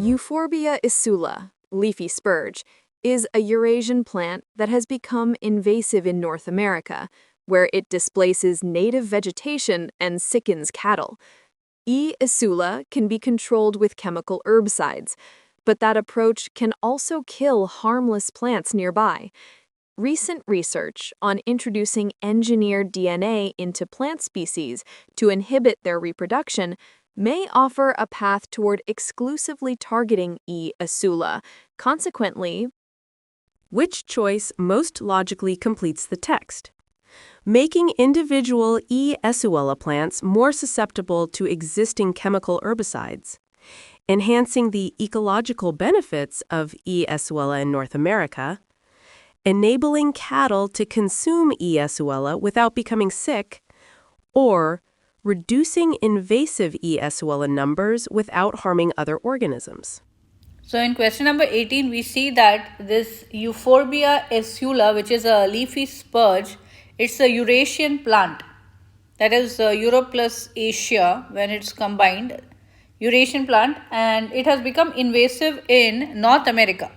Euphorbia esula, leafy spurge, is a Eurasian plant that has become invasive in North America, where it displaces native vegetation and sickens cattle. E. esula can be controlled with chemical herbicides, but that approach can also kill harmless plants nearby. Recent research on introducing engineered DNA into plant species to inhibit their reproduction may offer a path toward exclusively targeting E. esula. Consequently, which choice most logically completes the text? Making individual E. esula plants more susceptible to existing chemical herbicides, enhancing the ecological benefits of E. esula in North America, enabling cattle to consume E. esula without becoming sick, or reducing invasive E. esula numbers without harming other organisms. So in question number 18, we see that this Euphorbia esula, which is a leafy spurge, it's a Eurasian plant. That is Europe plus Asia when it's combined. Eurasian plant, and it has become invasive in North America,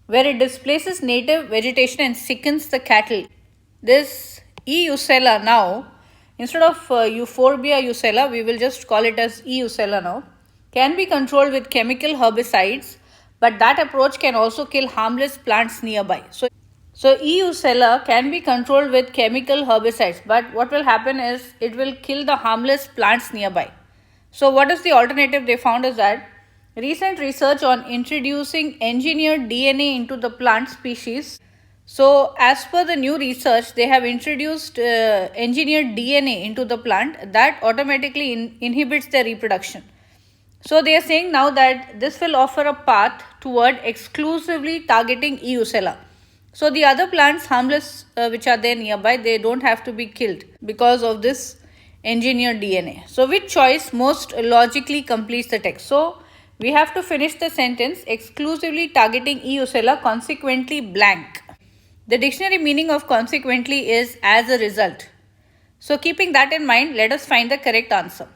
where it displaces native vegetation and sickens the cattle. This E. esula now, instead of Euphorbia esula, we will just call it as E. esula now, can be controlled with chemical herbicides, but that approach can also kill harmless plants nearby. So E. esula can be controlled with chemical herbicides, but what will happen is it will kill the harmless plants nearby. So what is the alternative they found is that recent research on introducing engineered DNA into the plant species. So as per the new research, they have introduced engineered DNA into the plant that automatically inhibits their reproduction. So they are saying now that this will offer a path toward exclusively targeting E. esula. So the other plants, harmless, which are there nearby, they don't have to be killed because of this engineered DNA. So which choice most logically completes the text? So we have to finish the sentence exclusively targeting E. esula, consequently blank. The dictionary meaning of consequently is as a result. So keeping that in mind, let us find the correct answer.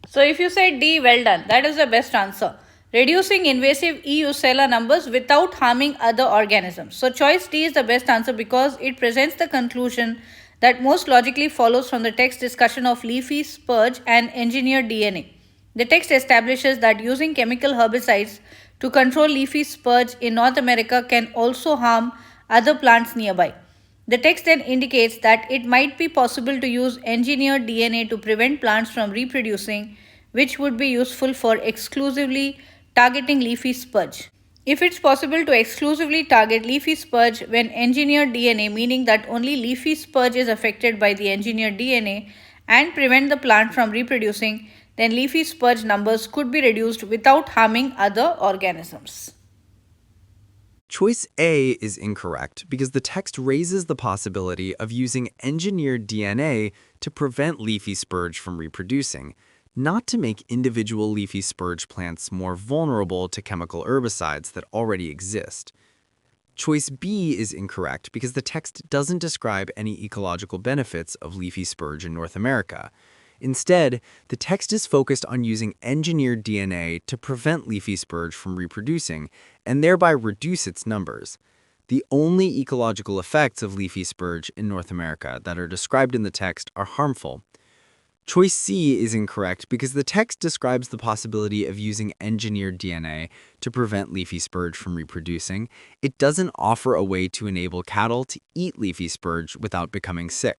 So if you say D, well done, that is the best answer. Reducing invasive E. esula numbers without harming other organisms. So choice D is the best answer because it presents the conclusion that most logically follows from the text discussion of leafy spurge and engineered DNA. The text establishes that using chemical herbicides to control leafy spurge in North America can also harm other plants nearby. The text then indicates that it might be possible to use engineered DNA to prevent plants from reproducing, which would be useful for exclusively targeting leafy spurge. If it's possible to exclusively target leafy spurge when engineered DNA, meaning that only leafy spurge is affected by the engineered DNA, and prevent the plant from reproducing, then leafy spurge numbers could be reduced without harming other organisms. Choice A is incorrect because the text raises the possibility of using engineered DNA to prevent leafy spurge from reproducing, not to make individual leafy spurge plants more vulnerable to chemical herbicides that already exist. Choice B is incorrect because the text doesn't describe any ecological benefits of leafy spurge in North America. Instead, the text is focused on using engineered DNA to prevent leafy spurge from reproducing and thereby reduce its numbers. The only ecological effects of leafy spurge in North America that are described in the text are harmful. Choice C is incorrect because the text describes the possibility of using engineered DNA to prevent leafy spurge from reproducing. It doesn't offer a way to enable cattle to eat leafy spurge without becoming sick.